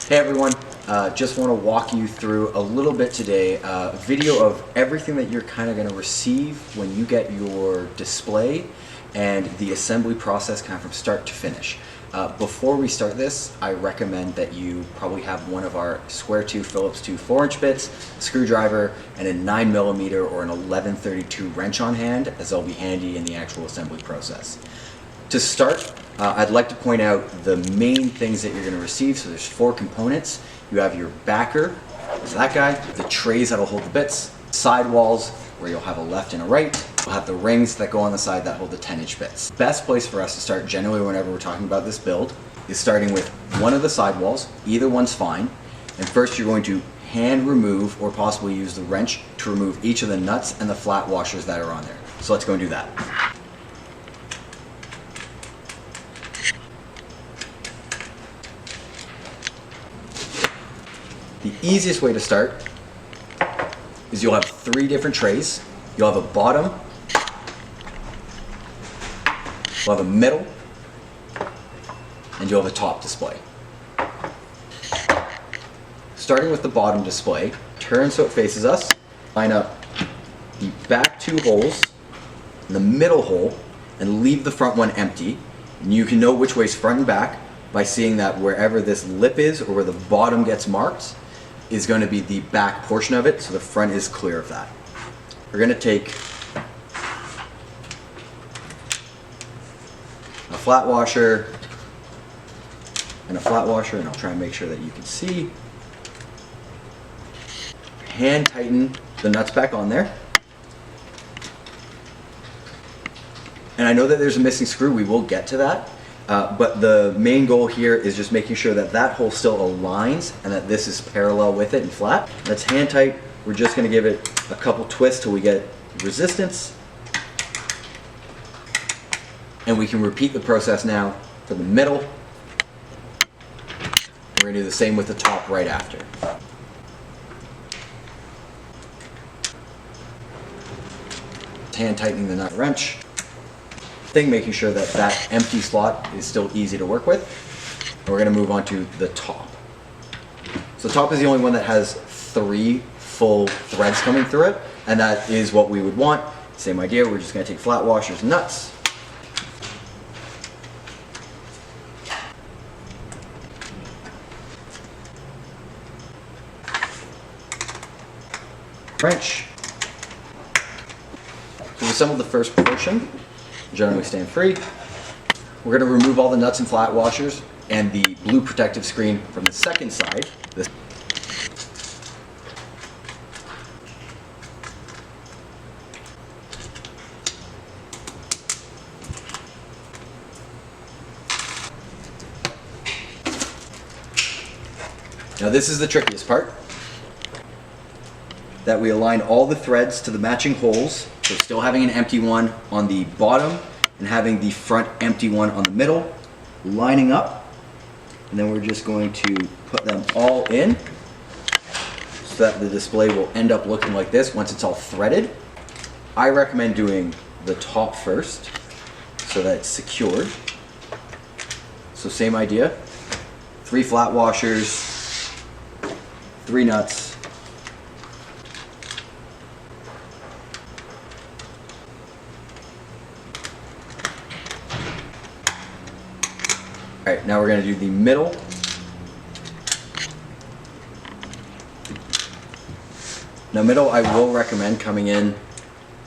Hey everyone, just want to walk you through a little bit today, a video of everything that you're kind of going to receive when you get your display and the assembly process kind of from start to finish. Before we start this, I recommend that you probably have one of our square tooth Phillips 2 4-inch bits, a screwdriver, and a 9mm or an 1132 wrench on hand, as they'll be handy in the actual assembly process. To start, I'd like to point out the main things that you're going to receive. So there's 4 components. You have your backer, so that guy, the trays that'll hold the bits, sidewalls where you'll have a left and a right. You'll have the rings that go on the side that hold the 10-inch bits. Best place for us to start generally whenever we're talking about this build is starting with one of the sidewalls. Either one's fine. And first you're going to hand remove or possibly use the wrench to remove each of the nuts and the flat washers that are on there. So let's go and do that. The easiest way to start is you'll have 3 different trays. You'll have a bottom, you'll have a middle, and you'll have a top display. Starting with the bottom display, turn so it faces us, line up the back 2 holes and the middle hole, and leave the front one empty. And you can know which way is front and back by seeing that wherever this lip is or where the bottom gets marked is going to be the back portion of it, so the front is clear of that. We're going to take a flat washer and a flat washer, and I'll try and make sure that you can see. Hand tighten the nuts back on there. And I know that there's a missing screw, we will get to that. But the main goal here is just making sure that that hole still aligns and that this is parallel with it and flat. That's hand tight. We're just going to give it a couple twists till we get resistance. And we can repeat the process now for the middle. We're going to do the same with the top right after. Hand tightening the nut wrench. Making sure that that empty slot is still easy to work with. And we're going to move on to the top. So the top is the only one that has 3 full threads coming through it, and that is what we would want. Same idea, we're just going to take flat washers and nuts. Wrench. So we assembled the first portion. Generally stand free. We're going to remove all the nuts and flat washers and the blue protective screen from the second side. Now this is the trickiest part. That we align all the threads to the matching holes. So still having an empty one on the bottom and having the front empty one on the middle, lining up, and then we're just going to put them all in so that the display will end up looking like this once it's all threaded. I recommend doing the top first so that it's secured. So same idea, 3 flat washers, 3 nuts, Alright, now we're going to do the middle. Now middle, I will recommend coming in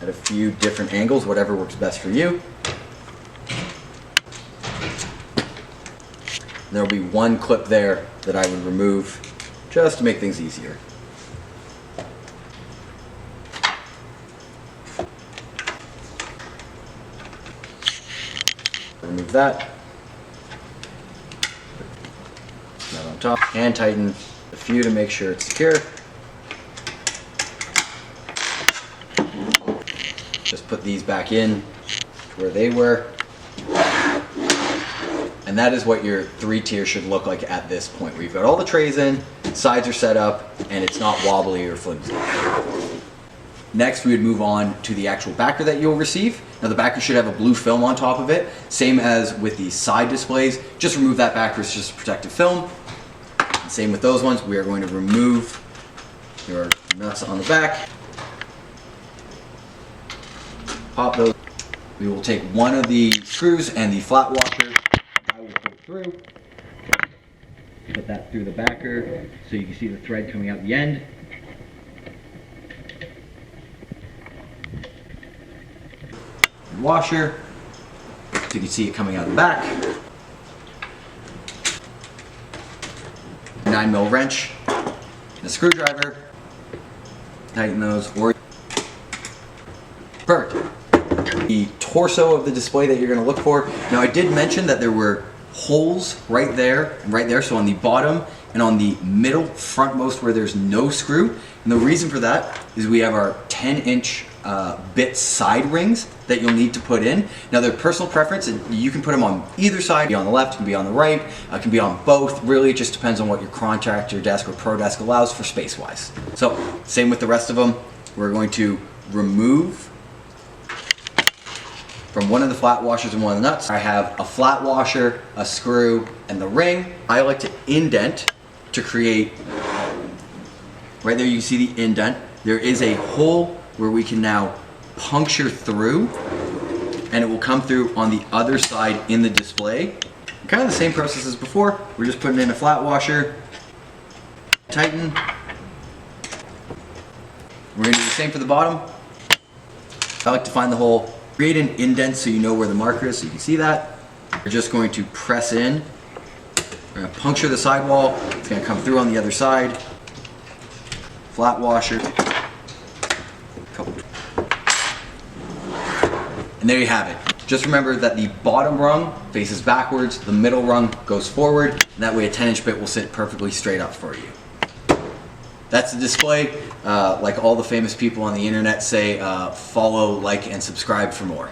at a few different angles, whatever works best for you. There will be one clip there that I would remove just to make things easier. Remove that. Nut on top. Hand tighten a few to make sure it's secure. Just put these back in to where they were. And that is what your 3-tier should look like at this point, where you've got all the trays in, sides are set up, and it's not wobbly or flimsy. Next, we would move on to the actual backer that you'll receive. Now the backer should have a blue film on top of it, same as with the side displays. Just remove that backer, it's just protective film. Same with those ones. We are going to remove your nuts on the back. Pop those. We will take one of the screws and the flat washer. I will pull through. Put that through the backer so you can see the thread coming out the end. Washer, so you can see it coming out the back. 9mm wrench, and a screwdriver. Tighten those. Or perfect. The torso of the display that you're going to look for. Now I did mention that there were holes right there and right there, so on the bottom and on the middle frontmost where there's no screw. And the reason for that is we have our 10-inch bit side rings that you'll need to put in. Now they're personal preference, and you can put them on either side. Be on the left, can be on the right, can be on both. Really, it just depends on what your contractor desk or pro desk allows for space-wise. So same with the rest of them. We're going to remove from one of the flat washers and one of the nuts. I have a flat washer, a screw, and the ring. I like to indent to create, right there you can see the indent. There is a hole where we can now puncture through, and it will come through on the other side in the display. Kind of the same process as before. We're just putting in a flat washer, tighten. We're gonna do the same for the bottom. I like to find the hole, create an indent so you know where the marker is, so you can see that. We're just going to press in. We're going to puncture the sidewall. It's going to come through on the other side. Flat washer. And there you have it. Just remember that the bottom rung faces backwards, the middle rung goes forward, and that way a 10-inch bit will sit perfectly straight up for you. That's the display. Like all the famous people on the internet say, follow, like, and subscribe for more.